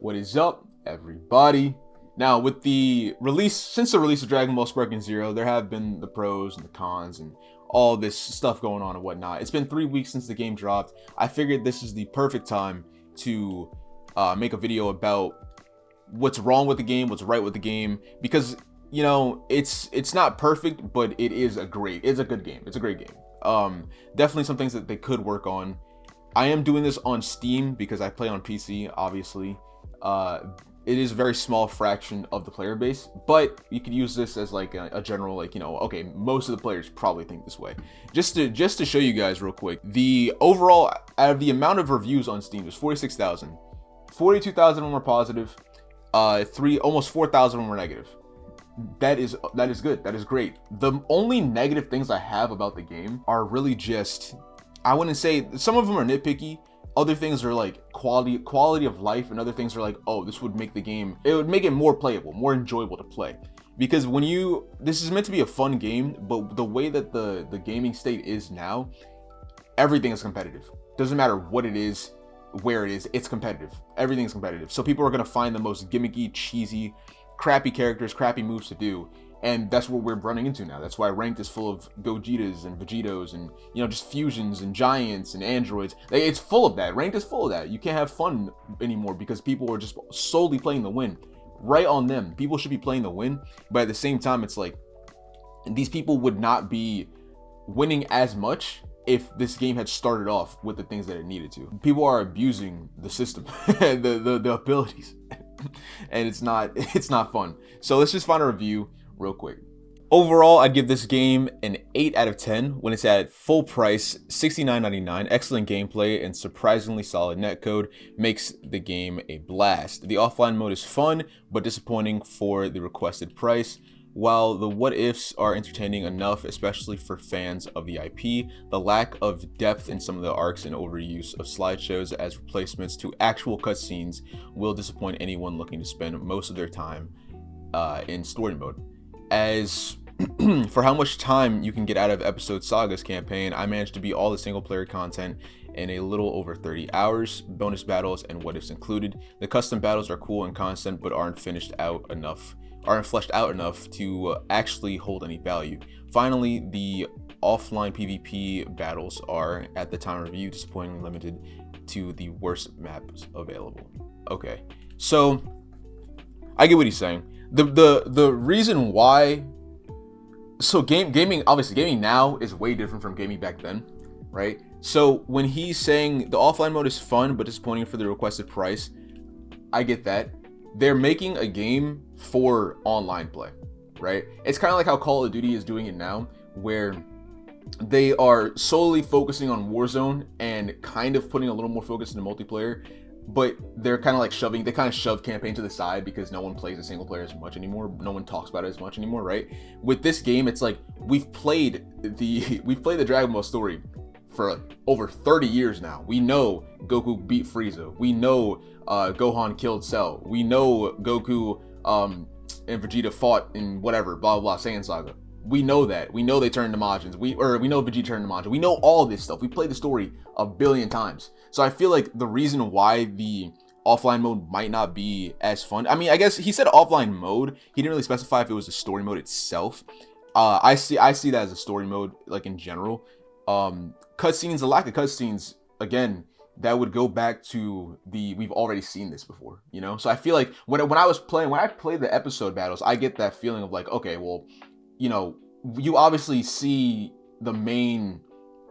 What is up, everybody? Now, with the release, since the release of Dragon Ball Sparking Zero, there have been the pros and the cons and all this stuff going on and whatnot. It's been 3 weeks since the game dropped. I figured this is the perfect time to make a video about what's wrong with the game, what's right with the game, because you know it's not perfect, but it's a good game. It's a great game. Definitely some things that they could work on. I am doing this on Steam because I play on PC, obviously. It is a very small fraction of the player base, but you could use this as like a general, like, you know, okay, most of the players probably think this way. Just to show you guys real quick, the overall, out of the amount of reviews on Steam, there's 46,000. 42,000 of them were positive, almost 4,000 of them were negative. That is good. That is great. The only negative things I have about the game are really just, I wouldn't say, some of them are nitpicky. Other things are like quality of life, and other things are like, oh, this would make the game, it would make it more playable, more enjoyable to play. Because this is meant to be a fun game, but the way that the gaming state is now, everything is competitive. Doesn't matter what it is, where it is, it's competitive. Everything is competitive. So people are gonna find the most gimmicky, cheesy, crappy characters, crappy moves to do. And that's what we're running into now. That's why Ranked is full of Gogetas and Vegetos and, you know, just fusions and giants and androids. It's full of that. Ranked is full of that. You can't have fun anymore because people are just solely playing the win. Right on them. People should be playing the win. But at the same time, it's like, these people would not be winning as much if this game had started off with the things that it needed to. People are abusing the system, the abilities. And it's not fun. So let's just find a review real quick. Overall, I'd give this game an 8 out of 10 when it's at full price, $69.99. Excellent gameplay and surprisingly solid netcode makes the game a blast. The offline mode is fun, but disappointing for the requested price. While the what ifs are entertaining enough, especially for fans of the IP, the lack of depth in some of the arcs and overuse of slideshows as replacements to actual cutscenes will disappoint anyone looking to spend most of their time in story mode. As for how much time you can get out of Episode Saga's campaign, I managed to beat all the single player content in a little over 30 hours, bonus battles and what ifs included. The custom battles are cool and constant, but aren't fleshed out enough to actually hold any value. Finally, the offline PvP battles are, at the time of review, disappointingly limited to the worst maps available. Okay, so I get what he's saying. The reason why, so gaming now is way different from gaming back then, right? So when he's saying the offline mode is fun but disappointing for the requested price, I get that. They're making a game for online play, right? It's kind of like how Call of Duty is doing it now, where they are solely focusing on Warzone and kind of putting a little more focus into multiplayer, but they're kind of like shove campaign to the side because no one plays the single player as much anymore. No one talks about it as much anymore, right? With this game, it's like we've played the Dragon Ball story for over 30 years now. We know Goku beat Frieza. We know Gohan killed Cell. We know Goku and Vegeta fought in whatever, blah, blah, blah, Saiyan Saga. We know that. We know they turned to Majins. We know Vegeta turned to Majin. We know all this stuff. We played the story a billion times. So I feel like the reason why the offline mode might not be as fun, I mean, I guess he said offline mode. He didn't really specify if it was the story mode itself. I see that as a story mode, like in general. Cutscenes, the lack of cutscenes, again, that would go back to we've already seen this before, you know? So I feel like when I played the episode battles, I get that feeling of like, okay, well, you know, you obviously see the main,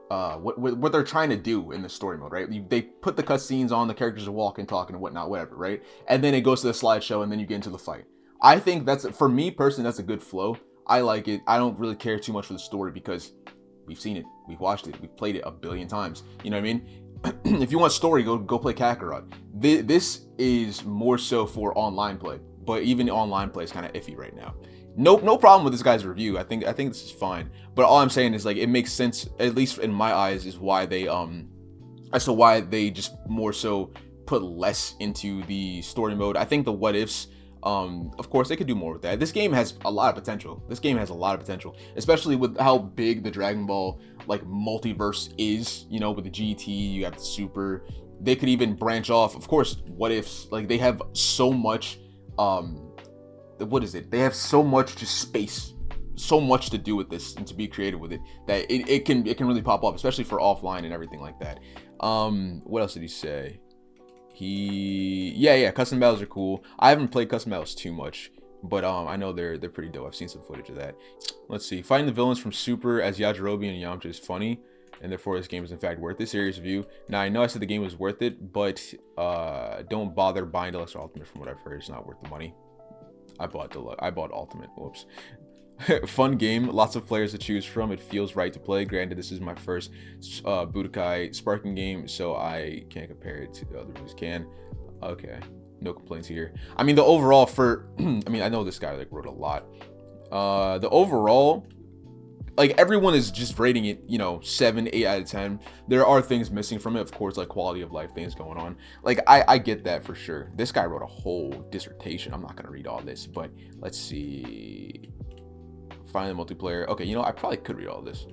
what they're trying to do in the story mode, right? They put the cutscenes on, the characters are walking, talking, and whatnot, whatever, right? And then it goes to the slideshow, and then you get into the fight. I think for me personally, that's a good flow. I like it. I don't really care too much for the story because we've seen it, we've watched it, we've played it a billion times. You know what I mean? If you want story, go play Kakarot. This is more so for online play, but even online play is kind of iffy right now. No problem with this guy's review. I think this is fine. But all I'm saying is like it makes sense, at least in my eyes, is why they as to why they just more so put less into the story mode. I think the what ifs, of course they could do more with that. This game has a lot of potential. Especially with how big the Dragon Ball like multiverse is, you know, with the GT, you have the Super, they could even branch off. Of course, what ifs, like they have so much, what is it? They have so much just space, so much to do with this and to be creative with it, that it can really pop off, especially for offline and everything like that. What else did he say? Yeah, custom battles are cool. I haven't played custom battles too much, but I know they're pretty dope. I've seen some footage of that. Let's see. Fighting the villains from Super as Yajirobe and Yamcha is funny, and therefore this game is in fact worth it. Serious review. Now I know I said the game was worth it, but don't bother buying Deluxe or Ultimate. From what I've heard, it's not worth the money. I bought Ultimate. Whoops. Fun game, lots of players to choose from. It feels right to play. Granted, this is my first Budokai sparking game, so I can't compare it to the others. Can. Okay, no complaints here. I mean, the overall for I mean, I know this guy like wrote a lot. The overall, like, everyone is just rating it, you know, 7, 8 out of 10. There are things missing from it, of course, like quality of life things going on. Like, I get that for sure. This guy wrote a whole dissertation. I'm not gonna read all this, but let's see. Finally, multiplayer. Okay, you know, I probably could read all this.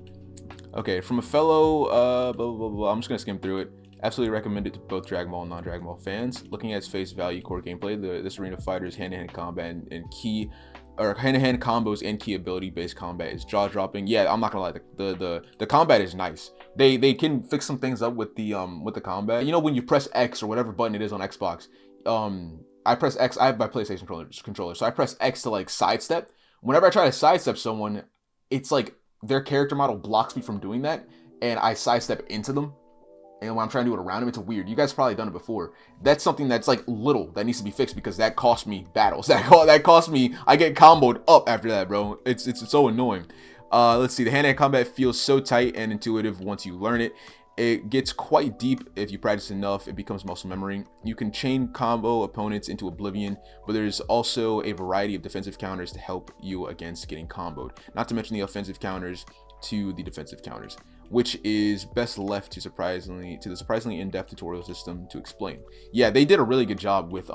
Okay, from a fellow blah, blah, blah. I'm just gonna skim through it. Absolutely recommend it to both Dragon Ball and non-Dragon Ball fans. Looking at its face value core gameplay, this arena fighter's hand-to-hand combat and key, or hand-to-hand combos and key ability-based combat is jaw-dropping. Yeah, I'm not gonna lie, the combat is nice. They can fix some things up with the combat. You know, when you press X or whatever button it is on Xbox, I press X. I have my PlayStation controller, so I press X to like sidestep. Whenever I try to sidestep someone, it's like their character model blocks me from doing that, and I sidestep into them. And when I'm trying to do it around them, it's weird. You guys probably done it before. That's something that's like little that needs to be fixed, because that cost me battles. That cost me. I get comboed up after that, bro. It's so annoying. Let's see. The hand-to-hand combat feels so tight and intuitive once you learn it. It gets quite deep if you practice enough. It becomes muscle memory. You can chain combo opponents into oblivion, but there's also a variety of defensive counters to help you against getting comboed. Not to mention the offensive counters to the defensive counters, which is best left to the surprisingly in-depth tutorial system to explain. Yeah, they did a really good job with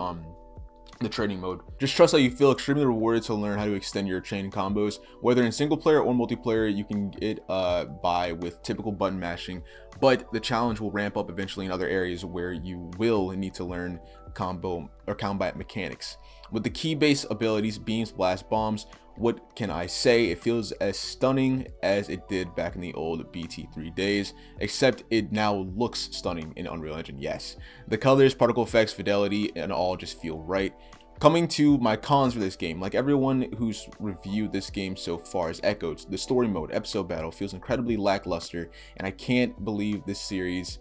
the training mode. Just trust that you feel extremely rewarded to learn how to extend your chain combos. Whether in single player or multiplayer, you can get by with typical button mashing, but the challenge will ramp up eventually in other areas where you will need to learn combo or combat mechanics. With the key-based abilities, beams, blast, bombs, what can I say? It feels as stunning as it did back in the old BT3 days, except it now looks stunning in Unreal Engine, yes. The colors, particle effects, fidelity, and all just feel right. Coming to my cons for this game, like everyone who's reviewed this game so far has echoed, the story mode, episode battle, feels incredibly lackluster, and I can't believe this series,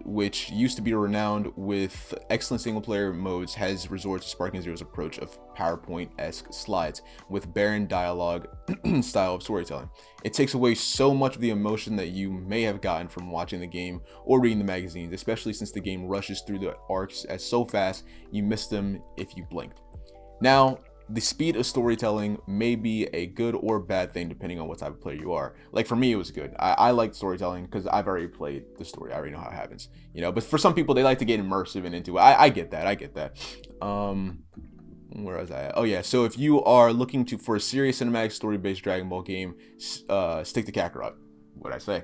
which used to be renowned with excellent single player modes, has resorted to Sparking Zero's approach of PowerPoint-esque slides with barren dialogue style of storytelling. It takes away so much of the emotion that you may have gotten from watching the game or reading the magazines, especially since the game rushes through the arcs as so fast you miss them if you blinked. Now, the speed of storytelling may be a good or bad thing depending on what type of player you are. Like for me, it was good. I like storytelling because I've already played the story. I already know how it happens, you know. But for some people, they like to get immersive and into it. I get that. Where was I at? Oh yeah. So if you are looking for a serious cinematic story-based Dragon Ball game, stick to Kakarot. What'd I say?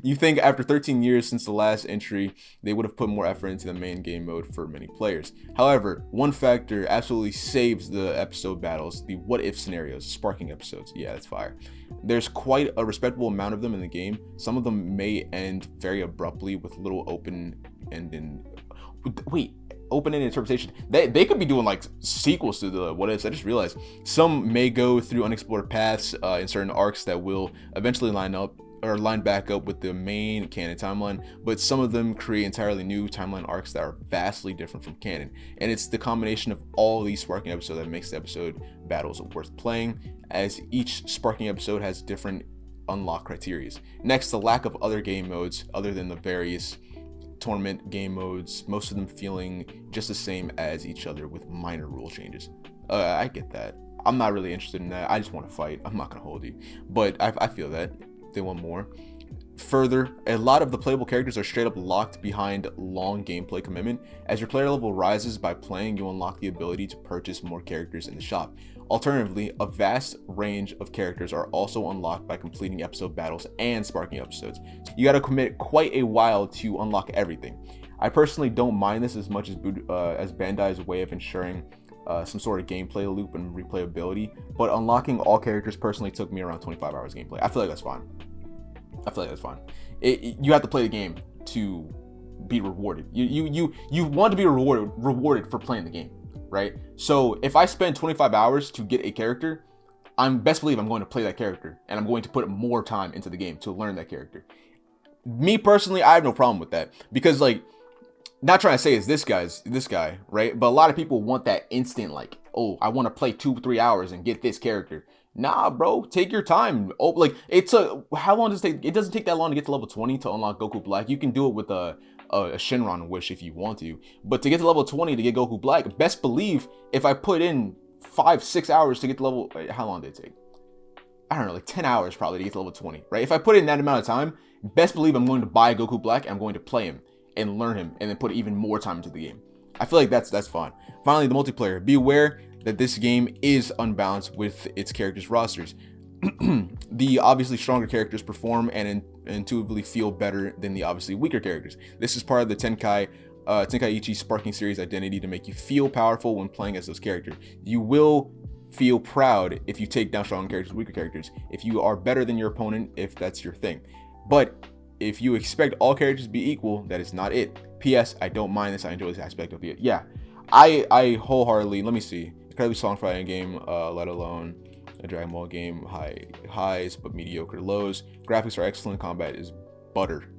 You think after 13 years since the last entry, they would have put more effort into the main game mode for many players. However, one factor absolutely saves the episode battles, the what if scenarios, sparking episodes. Yeah, that's fire. There's quite a respectable amount of them in the game. Some of them may end very abruptly with little open-ended interpretation. They could be doing like sequels to the what ifs. I just realized some may go through unexplored paths in certain arcs that will eventually line back up with the main canon timeline, but some of them create entirely new timeline arcs that are vastly different from canon. And it's the combination of all these sparking episodes that makes the episode battles worth playing, as each sparking episode has different unlock criteria. Next, the lack of other game modes other than the various tournament game modes, most of them feeling just the same as each other with minor rule changes. I get that. I'm not really interested in that. I just want to fight. I'm not gonna hold you, but I feel that they want more. Further, a lot of the playable characters are straight up locked behind long gameplay commitment. As your player level rises by playing, you unlock the ability to purchase more characters in the shop. Alternatively, a vast range of characters are also unlocked by completing episode battles and sparking episodes. You gotta commit quite a while to unlock everything. I personally don't mind this as much as Bandai's way of ensuring some sort of gameplay loop and replayability, but unlocking all characters personally took me around 25 hours gameplay. I feel like that's fine. You have to play the game to be rewarded. You want to be rewarded for playing the game, right? So if I spend 25 hours to get a character, I'm best believe I'm going to play that character, and I'm going to put more time into the game to learn that character. Me personally, I have no problem with that, because like, not trying to say it's this guy, right? But a lot of people want that instant, like, oh, I want to play 2-3 hours and get this character. Nah, bro, take your time. Oh, like, how long does it take? It doesn't take that long to get to level 20 to unlock Goku Black. You can do it with a Shenron wish if you want to. But to get to level 20 to get Goku Black, best believe if I put in 5-6 hours to get to level, how long did it take? I don't know, like 10 hours probably to get to level 20, right? If I put in that amount of time, best believe I'm going to buy Goku Black and I'm going to play him and learn him and then put even more time into the game. I feel like that's fun. Finally, the multiplayer. Be aware that this game is unbalanced with its characters' rosters. The obviously stronger characters perform and intuitively feel better than the obviously weaker characters. This is part of the Tenkaichi Sparking series identity to make you feel powerful when playing as those characters. You will feel proud if you take down strong characters, weaker characters, if you are better than your opponent, if that's your thing. But if you expect all characters to be equal, that is not it. P.S. I don't mind this. I enjoy this aspect of it. Yeah, I wholeheartedly, let me see. Incredibly strong fighting game, let alone a Dragon Ball game. Highs, but mediocre lows. Graphics are excellent. Combat is butter.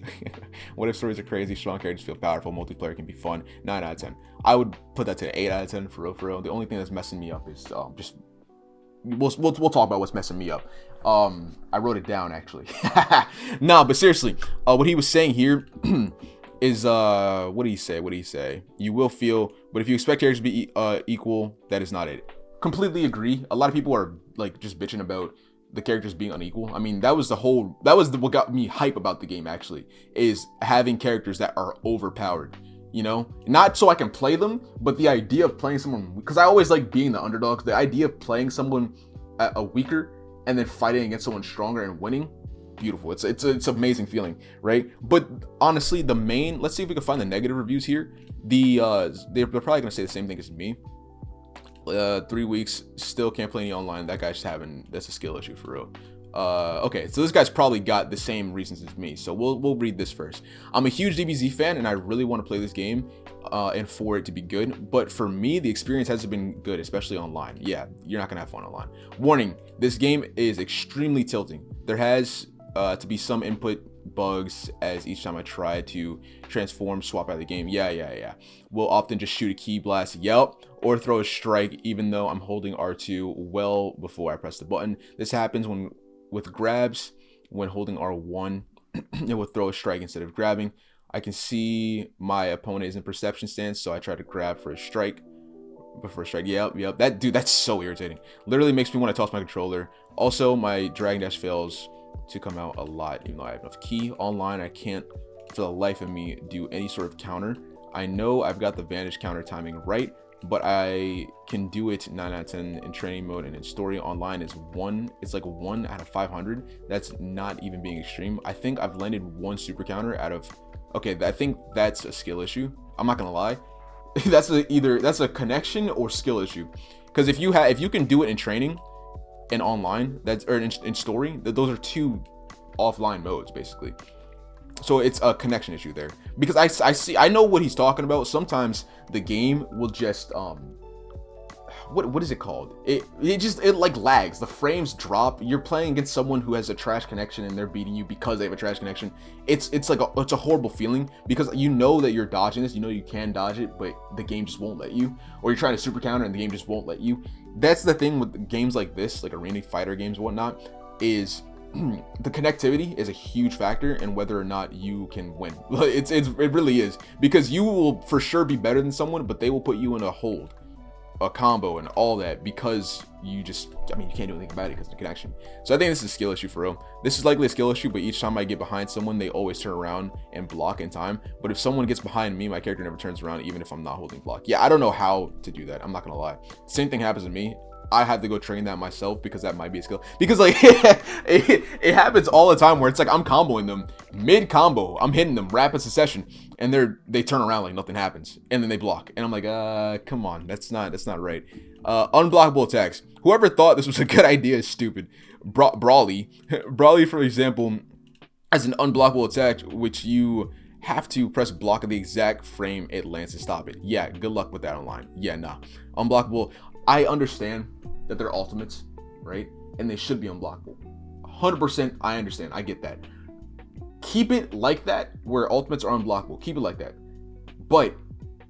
What if stories are crazy? Strong characters feel powerful. Multiplayer can be fun. 9 out of 10. I would put that to an 8 out of 10 for real. The only thing that's messing me up is just we'll talk about what's messing me up. I wrote it down actually. No, but seriously, what he was saying here is what do you say? You will feel, but if you expect characters to be equal, that is not it. Completely agree. A lot of people are like just bitching about the characters being unequal. I mean, that was what got me hype about the game actually, is having characters that are overpowered. You know, not so I can play them, but the idea of playing someone, because I always like being the underdog, the idea of playing someone a weaker and then fighting against someone stronger and winning, beautiful. It's an amazing feeling, right? But honestly, let's see if we can find the negative reviews here. They're probably gonna say the same thing as me. 3 weeks, still can't play any online. That guy's that's a skill issue for real. Okay, so this guy's probably got the same reasons as me, so we'll read this first. I'm a huge DBZ fan and I really want to play this game and for it to be good, but for me the experience hasn't been good, especially online. Yeah, you're not gonna have fun online. Warning, this game is extremely tilting. There has to be some input bugs as each time I try to swap out of the game. Yeah. Will often just shoot a key blast, or throw a strike even though I'm holding R2 well before I press the button. This happens with grabs. When holding R1, it will throw a strike instead of grabbing. I can see my opponent is in perception stance, so I try to grab for a strike. Yep. That's so irritating. Literally makes me want to toss my controller. Also, my Dragon Dash fails to come out a lot, even though I have enough ki. Online, I can't for the life of me do any sort of counter. I know I've got the Vantage counter timing right, but I can do it 9 out of 10 in training mode, and in story. Online is it's like 1 out of 500. That's not even being extreme. I think I've landed 1 super counter out of, okay, I think that's a skill issue. I'm not gonna lie. That's a connection or skill issue. Because if you can do it in training and online, in story, those are 2 offline modes basically. So it's a connection issue there, because I know what he's talking about. Sometimes the game will just what is it called? It like lags. The frames drop. You're playing against someone who has a trash connection and they're beating you because they have a trash connection. It's a horrible feeling, because you know that you're dodging this. You know you can dodge it, but the game just won't let you. Or you're trying to super counter and the game just won't let you. That's the thing with games like this, like arena fighter games and whatnot, is the connectivity is a huge factor in whether or not you can win. It really is, because you will for sure be better than someone, but they will put you in a hold. a combo and all that because you just, I mean, you can't do anything about it because of the connection. So I think this is a skill issue for real. This is likely a skill issue, but each time I get behind someone, they always turn around and block in time. But if someone gets behind me, my character never turns around, even if I'm not holding block. Yeah, I don't know how to do that. I'm not gonna lie. Same thing happens to me. I have to go train that myself because that might be a skill. Because like it happens all the time where it's like I'm comboing them mid combo, I'm hitting them rapid succession, and they turn around like nothing happens, and then they block, and I'm like, come on, that's not right. Unblockable attacks. Whoever thought this was a good idea is stupid. Brawly, for example, has an unblockable attack which you have to press block at the exact frame it lands to stop it. Yeah, good luck with that online. Yeah, nah. Unblockable. I understand that they're ultimates, right? And they should be unblockable. 100% I understand. I get that. Keep it like that, where ultimates are unblockable. Keep it like that. But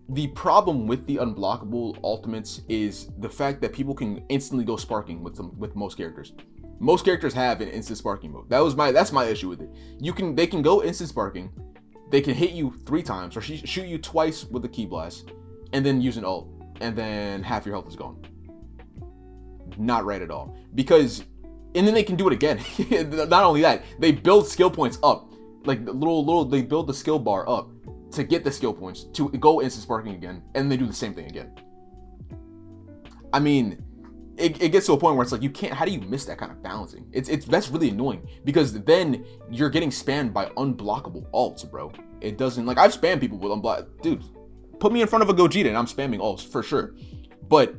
the problem with the unblockable ultimates is the fact that people can instantly go sparking with most characters. Most characters have an instant sparking mode. That's my issue with it. They can go instant sparking. They can hit you 3 times or shoot you twice with a key blast, and then use an ult, and then half your health is gone. Not right at all. And then they can do it again. Not only that, they build skill points up, like they build the skill bar up to get the skill points to go instant sparking again, and they do the same thing again. I mean, it gets to a point where it's like, you can't. How do you miss that kind of balancing? That's really annoying, because then you're getting spammed by unblockable ults, bro. It doesn't, like, I've spammed people with unblock. Dude, put me in front of a Gogeta and I'm spamming ults for sure. But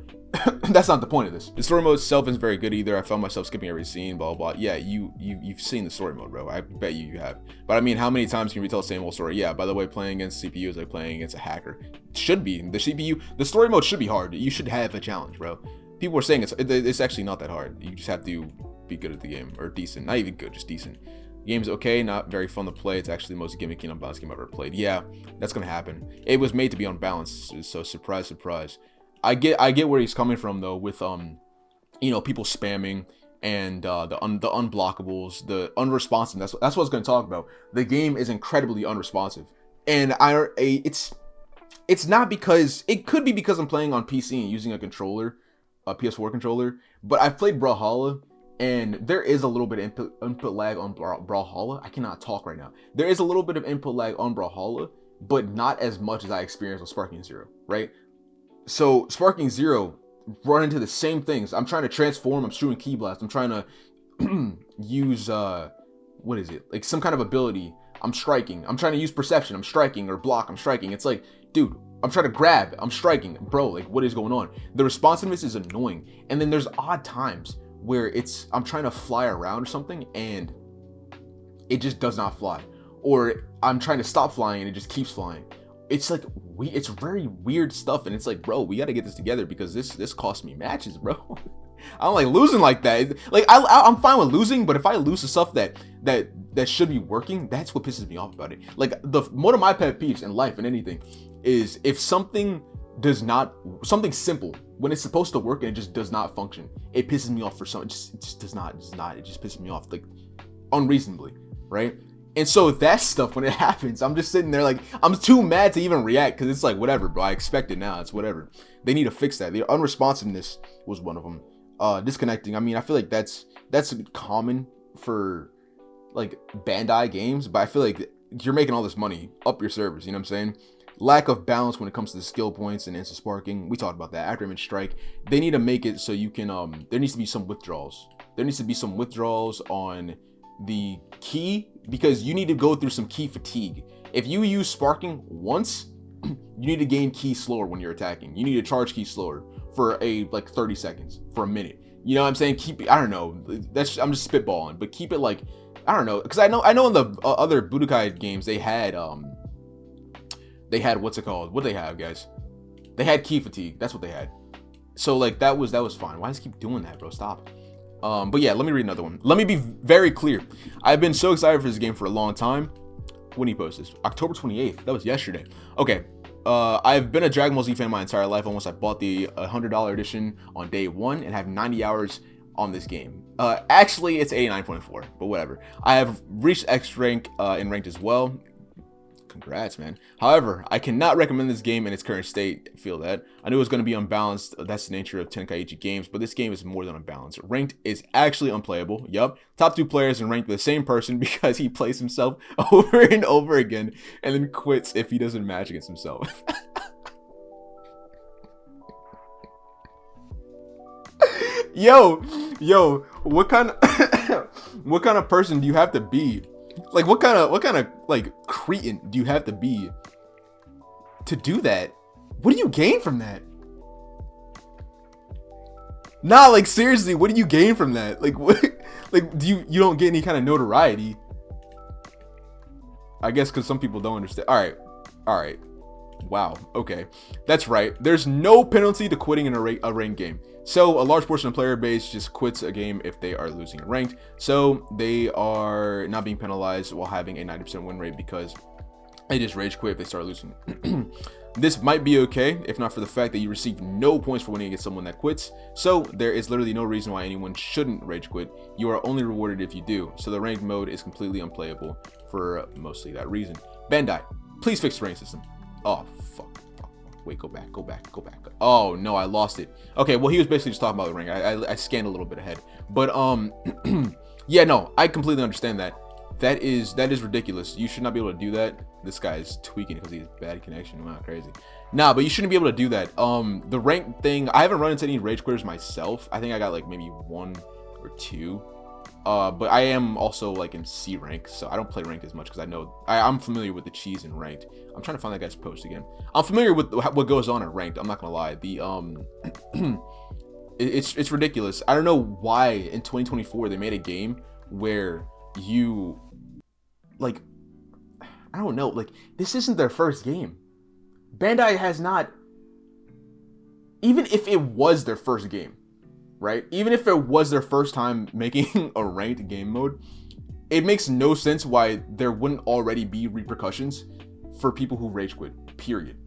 that's not the point of this. The story mode itself isn't very good either. I found myself skipping every scene, blah blah blah. Yeah, you've seen the story mode, bro. I bet you have. But I mean, how many times can you retell the same old story? Yeah, by the way, playing against CPU is like playing against a hacker. It should be. The story mode should be hard. You should have a challenge, bro. People are saying it's actually not that hard. You just have to be good at the game, or decent. Not even good, just decent. The game's okay, not very fun to play. It's actually the most gimmicky and unbalanced game I've ever played. Yeah, that's gonna happen. It was made to be unbalanced, so surprise, surprise. I get where he's coming from though, with people spamming and the unblockables, the unresponsive. That's what I was going to talk about. The game is incredibly unresponsive, and it's not because, it could be because I'm playing on PC and using a controller, a PS4 controller. But I've played Brawlhalla, and there is a little bit of input lag on Brawlhalla. I cannot talk right now. There is a little bit of input lag on Brawlhalla, but not as much as I experienced with Sparking Zero, right? So Sparking Zero run into the same things. I'm trying to transform, I'm shooting key blast, I'm trying to use what is it, like some kind of ability, I'm striking, I'm trying to use perception, I'm striking, or block, I'm striking. It's like, dude, I'm trying to grab, I'm striking, bro, like what is going on? The responsiveness is annoying. And then there's odd times where I'm trying to fly around or something and it just does not fly, or I'm trying to stop flying and it just keeps flying. It's like, it's very weird stuff, and it's like, bro, we got to get this together, because this cost me matches, bro. I don't like losing like that. Like, I'm fine with losing, but if I lose the stuff that should be working, that's what pisses me off about it. Like, one of my pet peeves in life and anything is if something simple, when it's supposed to work and it just does not function, it pisses me off for something. It just does not. It just pisses me off, like, unreasonably, right? And so that stuff, when it happens, I'm just sitting there like, I'm too mad to even react, because it's like, whatever, bro. I expect it now. It's whatever. They need to fix that. The unresponsiveness was one of them. Disconnecting. I mean, I feel like that's common for like Bandai games, but I feel like you're making all this money, up your servers. You know what I'm saying? Lack of balance when it comes to the skill points and instant sparking. We talked about that. After image strike, they need to make it so you can. There needs to be some withdrawals. There needs to be some withdrawals on the key, because you need to go through some key fatigue. If you use sparking once, you need to gain key slower when you're attacking. You need to charge key slower for like 30 seconds, for a minute. You know what I'm saying? I don't know. I'm just spitballing, but keep it like, I don't know, because I know in the other Budokai games they had what's it called? What do they have, guys? They had key fatigue. That's what they had. So like that was fine. Why does it keep doing that, bro? Stop. But yeah, let me read another one. Let me be very clear. I've been so excited for this game for a long time. When did he post this? October 28th. That was yesterday. Okay. I've been a Dragon Ball Z fan my entire life. Almost. I bought the $100 edition on day one and have 90 hours on this game. Actually, it's 89.4, but whatever. I have reached X rank in ranked as well. congrats, man. However, I cannot recommend this game in its current state. I feel that. I knew it was going to be unbalanced. That's the nature of Tenkaichi games, but this game is more than unbalanced. Ranked is actually unplayable. Yup. Top 2 players in ranked the same person because he plays himself over and over again and then quits if he doesn't match against himself. Yo, what kind of person do you have to be? Like, what kind of like cretin do you have to be to do that? What do you gain from that? Nah, like seriously, what do you gain from that? Like, what? Like, do you don't get any kind of notoriety? I guess because some people don't understand. All right. Wow. Okay, that's right. There's no penalty to quitting in a ranked game. So a large portion of player base just quits a game if they are losing ranked. So they are not being penalized while having a 90% win rate because they just rage quit if they start losing. This might be okay if not for the fact that you receive no points for winning against someone that quits. So there is literally no reason why anyone shouldn't rage quit. You are only rewarded if you do. So the ranked mode is completely unplayable for mostly that reason. Bandai, please fix the rank system. Oh, fuck. Wait, go back. Oh, no, I lost it. Okay, well, he was basically just talking about the ring. I scanned a little bit ahead. But, yeah, no, I completely understand that. That is ridiculous. You should not be able to do that. This guy is tweaking because he has bad connection. Wow, crazy. Nah, but you shouldn't be able to do that. The rank thing, I haven't run into any rage quitters myself. I think I got, like, maybe 1 or 2. But I am also like in C rank, so I don't play ranked as much because I know I'm familiar with the cheese in ranked. I'm trying to find that guy's post again. I'm familiar with what goes on in ranked. I'm not gonna lie. The it's ridiculous. I don't know why in 2024 they made a game where you like, I don't know, like this isn't their first game. Bandai has not, even if it was their first game, right? Even if it was their first time making a ranked game mode, it makes no sense why there wouldn't already be repercussions for people who rage quit, period.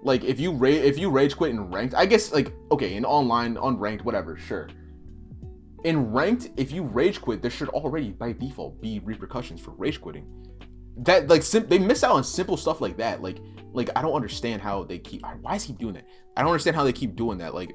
Like if you rage quit in ranked, I guess like, okay, in online, on ranked, whatever, sure. In ranked, if you rage quit, there should already by default be repercussions for rage quitting. That like they miss out on simple stuff like that. Like I don't understand how they keep, why is he doing that? I don't understand how they keep doing that. Like,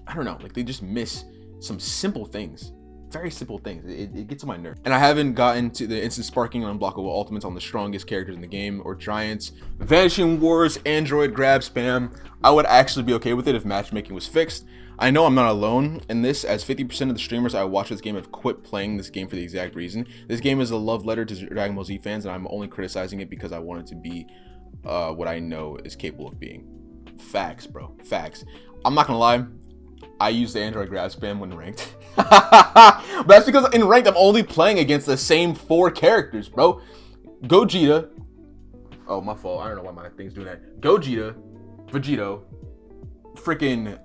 I don't know, like they just miss some simple things, very simple things. It gets on my nerve. And I haven't gotten to the instant sparking and unblockable ultimates on the strongest characters in the game or giants. Vanishing Wars, Android grab spam. I would actually be okay with it if matchmaking was fixed. I know I'm not alone in this, as 50% of the streamers I watch this game have quit playing this game for the exact reason. This game is a love letter to Dragon Ball Z fans, and I'm only criticizing it because I want it to be what I know is capable of being. Facts, bro, facts. I'm not gonna lie, I use the Android grab spam when ranked. But that's because in ranked, I'm only playing against the same 4 characters, bro. Gogeta. Oh, my fault. I don't know why my thing's doing that. Gogeta, Vegito, freaking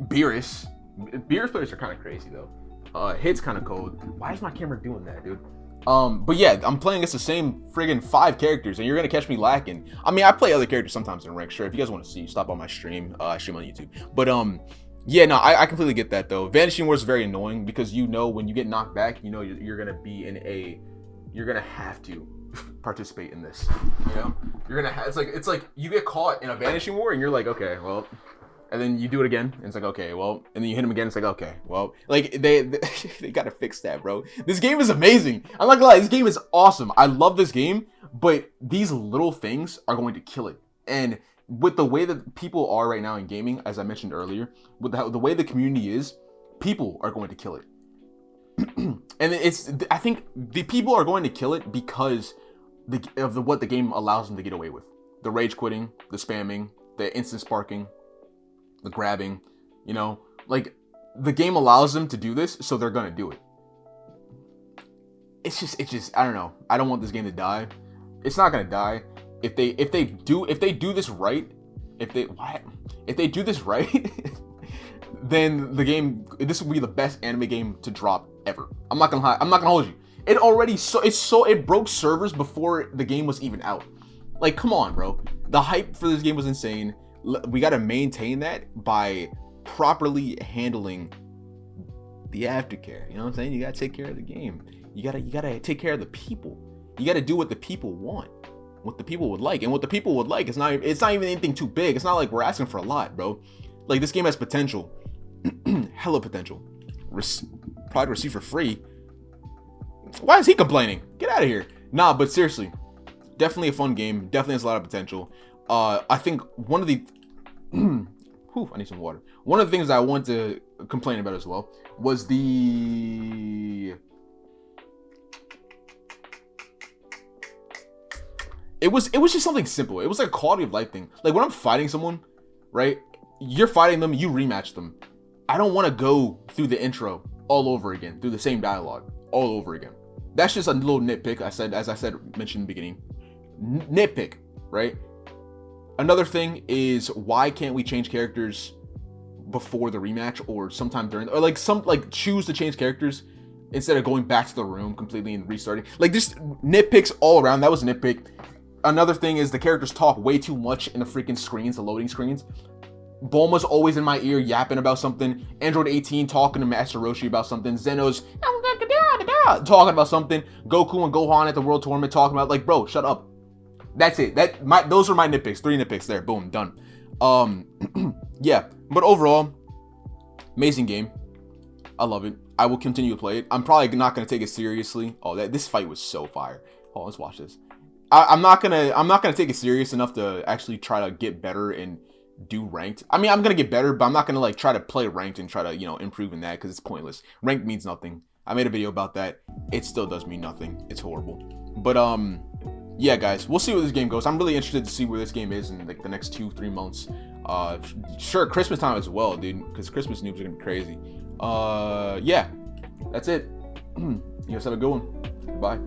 Beerus. Beerus players are kind of crazy though. Hit's kind of cold. Why is my camera doing that, dude? But yeah, I'm playing against the same friggin' 5 characters, and you're gonna catch me lacking. I mean, I play other characters sometimes in ranked. Sure, if you guys want to see, stop on my stream. I stream on YouTube. But yeah, no, I completely get that though. Vanishing Wars is very annoying because you know when you get knocked back, you know you're gonna be in a, you're gonna have to participate in this. You know, you're gonna have, it's like you get caught in a Vanishing War and you're like, okay, well, and then you do it again and it's like, okay, well, and then you hit him again, it's like, okay, well, like they gotta fix that, bro. This game is amazing. I'm not gonna lie, this game is awesome. I love this game, but these little things are going to kill it. And with the way that people are right now in gaming, as I mentioned earlier, with the way the community is, people are going to kill it. And I think the people are going to kill it because of what the game allows them to get away with. The rage quitting, the spamming, the instant sparking, the grabbing, you know, like the game allows them to do this, so they're gonna do it. It's just, I don't know. I don't want this game to die. It's not gonna die. If they do this right, if they do this right, then the game, this will be the best anime game to drop ever. I'm not gonna hold you. It broke servers before the game was even out. Like, come on, bro. The hype for this game was insane. We gotta maintain that by properly handling the aftercare. You know what I'm saying? You gotta take care of the game. You gotta take care of the people. You got to do what the people want, what the people would like, and what the people would like is not. It's not even anything too big. It's not like we're asking for a lot, bro. Like, this game has potential, hella potential. Product received for free. Why is he complaining? Get out of here. Nah, but seriously, definitely a fun game. Definitely has a lot of potential. I think one of the I need some water. One of the things I want to complain about as well was the it was just something simple. It was like a quality of life thing. Like, when I'm fighting someone, right? You're fighting them, you rematch them. I don't want to go through the intro all over again, through the same dialogue all over again. That's just a little nitpick. As I said, mentioned in the beginning, nitpick, right? Another thing is, why can't we change characters before the rematch or sometime during, or like choose to change characters instead of going back to the room completely and restarting? Like, this nitpicks all around. That was a nitpick. Another thing is the characters talk way too much in the freaking screens, the loading screens. Bulma's always in my ear yapping about something. Android 18 talking to Master Roshi about something. Zeno's talking about something. Goku and Gohan at the World Tournament talking about, like, bro, shut up. That's it. Those are my nitpicks. 3 nitpicks there. Boom, done. Yeah, but overall, amazing game. I love it. I will continue to play it. I'm probably not gonna take it seriously. Oh, this fight was so fire. Oh, let's watch this. I'm not gonna take it serious enough to actually try to get better and do ranked. I mean, I'm gonna get better, but I'm not gonna like try to play ranked and try to, you know, improve in that, because it's pointless. Ranked means nothing. I made a video about that. It still does mean nothing. It's horrible. But yeah, guys, we'll see where this game goes. I'm really interested to see where this game is in like the next 2-3 months. Sure, Christmas time as well, dude, because Christmas noobs are gonna be crazy. Yeah, that's it. You guys have a good one. Bye.